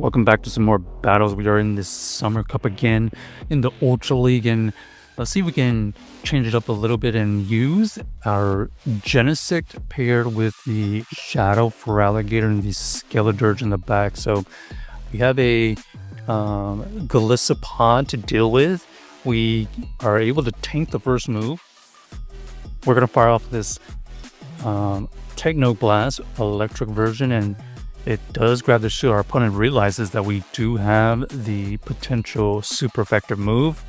Welcome back to some more battles. We are in this Summer Cup again in the Ultra League, and let's see if we can change it up a little bit and use our Genesect paired with the Shadow Feraligatr and the Skeledirge in the back. So we have a Genesect to deal with. We are able to tank the first move. We're going to fire off this Techno Blast electric version, and it does grab the shield. Our opponent realizes that we do have the potential super effective move.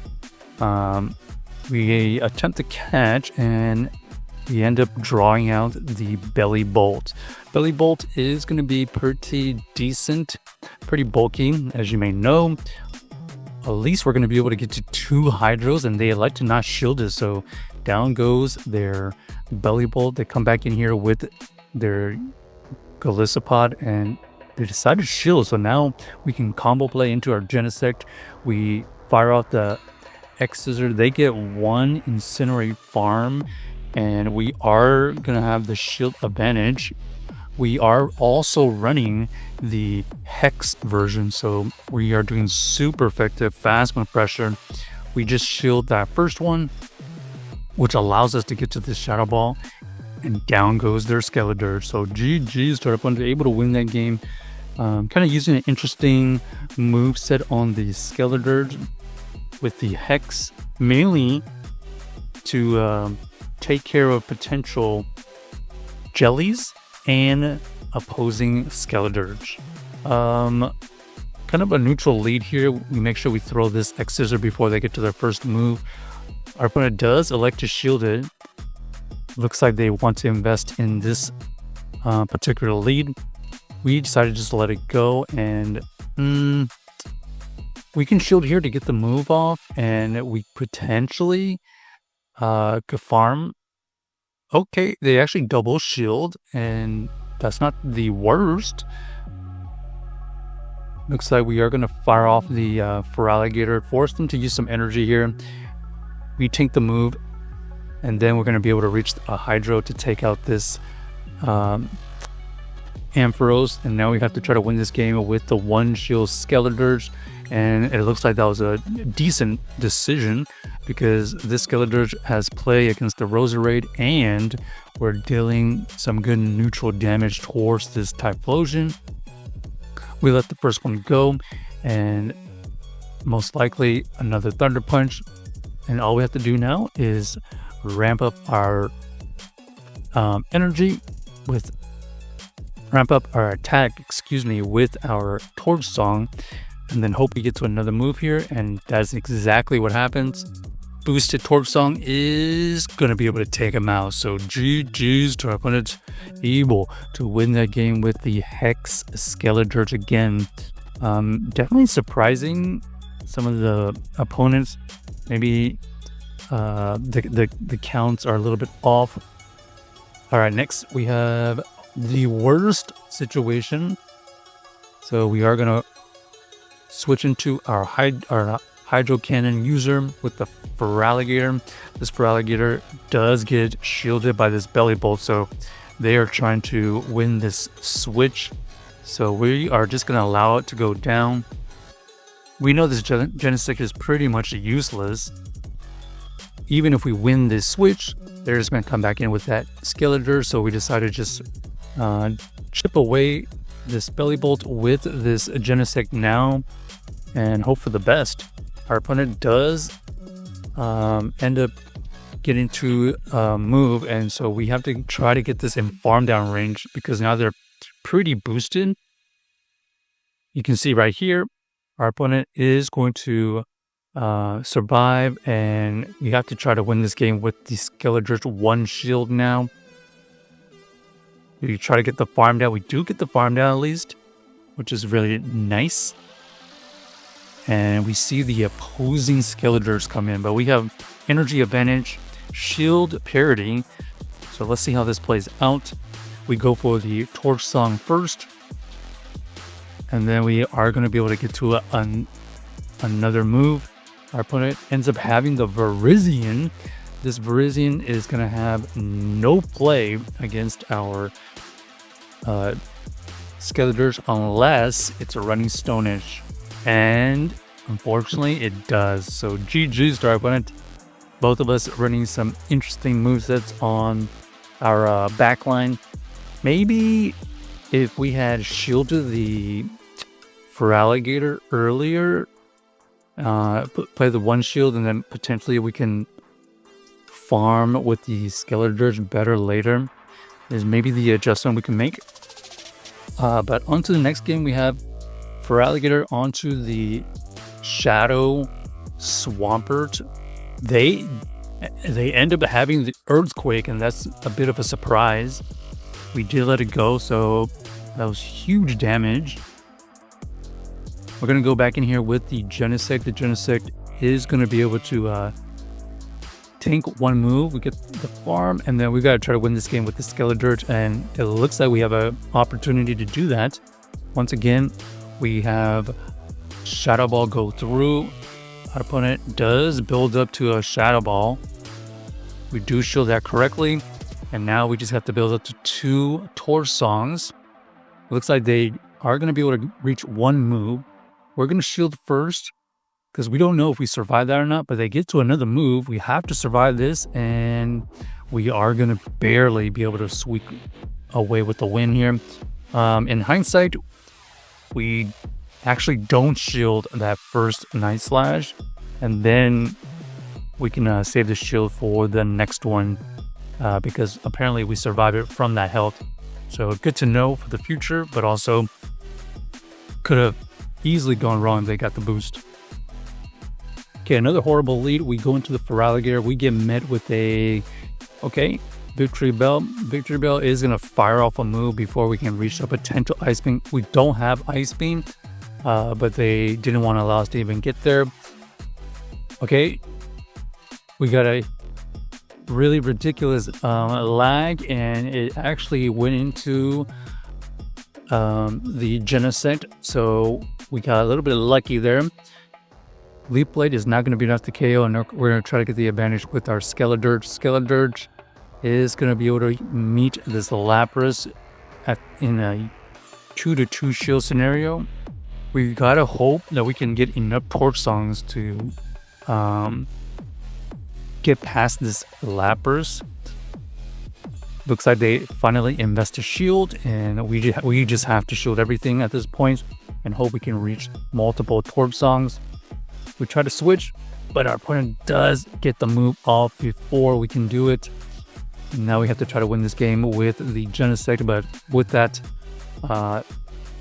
We attempt to catch, and we end up drawing out the Belly Bolt. Belly Bolt is going to be pretty decent, pretty bulky, as you may know. At least we're going to be able to get to 2 Hydros, and they like to not shield us, so down goes their Belly Bolt. They come back in here with their Genesect, and they decide to shield, so now we can combo play into our Genesect. We fire off the X-Scissor. They get 1 Incinerate Farm, and we are going to have the shield advantage. We are also running the Hex version, so we are doing super effective fast move pressure. We just shield that first one, which allows us to get to this Shadow Ball, and down goes their Skeledirge. So GG's to our opponent, able to win that game. Kind of using an interesting move set on the Skeledirge with the Hex, mainly to take care of potential jellies and opposing Skeledirge. Kind of a neutral lead here. We make sure we throw this X-Scissor before they get to their first move. Our opponent does elect to shield it. Looks like they want to invest in this particular lead. We decided just to let it go, and we can shield here to get the move off, and we potentially could farm. Okay, they actually double shield, and that's not the worst. Looks like we are going to fire off the Feraligatr, force them to use some energy here. We tank the move, and then we're going to be able to reach a Hydro to take out this Ampharos. And now we have to try to win this game with the 1 shield Skeledirge. And it looks like that was a decent decision, because this Skeledirge has play against the Roserade, and we're dealing some good neutral damage towards this Typhlosion. We let the first one go, and most likely another Thunder Punch. And all we have to do now is ramp up our energy with ramp up our attack, with our Torch Song, and then hope we get to another move here, and that's exactly what happens. Boosted Torch Song is gonna be able to take him out, so GG's to our opponent, able to win that game with the Hex Skeledirge again. Definitely surprising. Some of the opponents, maybe the counts are a little bit off. All right, next we have the worst situation. So we are gonna switch into our Hydro Cannon user with the Feraligatr. This Feraligatr does get shielded by this Belly Bolt, so they are trying to win this switch. So we are just gonna allow it to go down. We know this Genesect is pretty much useless. Even if we win this switch, they're just going to come back in with that Skeledirge, so we decided to just chip away this Belly Bolt with this Genesect now and hope for the best. Our opponent does end up getting to move, and so we have to try to get this in farm down range, because now they're pretty boosted. You can see right here, our opponent is going to survive, and we have to try to win this game with the Skeledirge 1 shield now. We try to get the farm down. We do get the farm down at least, which is really nice. And we see the opposing Skeledirge come in, but we have energy advantage, shield parity. So let's see how this plays out. We go for the Torch Song first, and then we are going to be able to get to another move. Our opponent ends up having the Virizion. This Virizion is going to have no play against our Skeledirge unless it's a running Stone Edge. And unfortunately, it does. So GG's to our opponent. Both of us running some interesting movesets on our backline. Maybe if we had shielded the Feraligatr earlier, play the one shield, and then potentially we can farm with the Skeledirge better later, is maybe the adjustment we can make. But onto the next game, we have Feraligatr onto the Shadow Swampert. They end up having the Earthquake, and that's a bit of a surprise. We did let it go, so that was huge damage. We're going to go back in here with the Genesect. The Genesect is going to be able to tank one move. We get the farm, and then we got to try to win this game with the Skeledirge, and it looks like we have an opportunity to do that. Once again, we have Shadow Ball go through. Our opponent does build up to a Shadow Ball. We do shield that correctly, and now we just have to build up to 2 Torch Songs. It looks like they are going to be able to reach one move. We're going to shield first, because we don't know if we survive that or not, but they get to another move. We have to survive this, and we are going to barely be able to sweep away with the win here. In hindsight, we actually don't shield that first Night Slash, and then we can save the shield for the next one, because apparently we survived it from that health. So good to know for the future, but also could have easily gone wrong if they got the boost. Okay, another horrible lead. We go into the Feraligatr. We get met with a, Victory Bell. Victory Bell is going to fire off a move before we can reach a potential Ice Beam. We don't have Ice Beam, but they didn't want to allow us to even get there. Okay, we got a really ridiculous lag, and it actually went into the Genesect, so we got a little bit lucky there. Leap Blade is not going to be enough to KO, and we're going to try to get the advantage with our Skeledirge. Skeledirge is going to be able to meet this Lapras in a 2-2 shield scenario. We got to hope that we can get enough Torch Songs to get past this Lapras. Looks like they finally invest a shield, and we just have to shield everything at this point and hope we can reach multiple Torch Songs. We try to switch, but our opponent does get the move off before we can do it. Now we have to try to win this game with the Genesect, but with that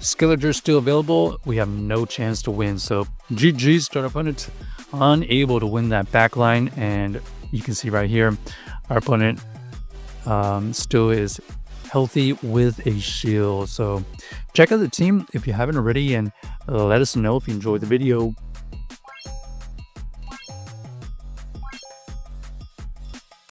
Skeledirge still available, we have no chance to win. So GG's to our opponent, unable to win that backline, and you can see right here, our opponent still is healthy with a shield. So check out the team if you haven't already, and let us know if you enjoyed the video.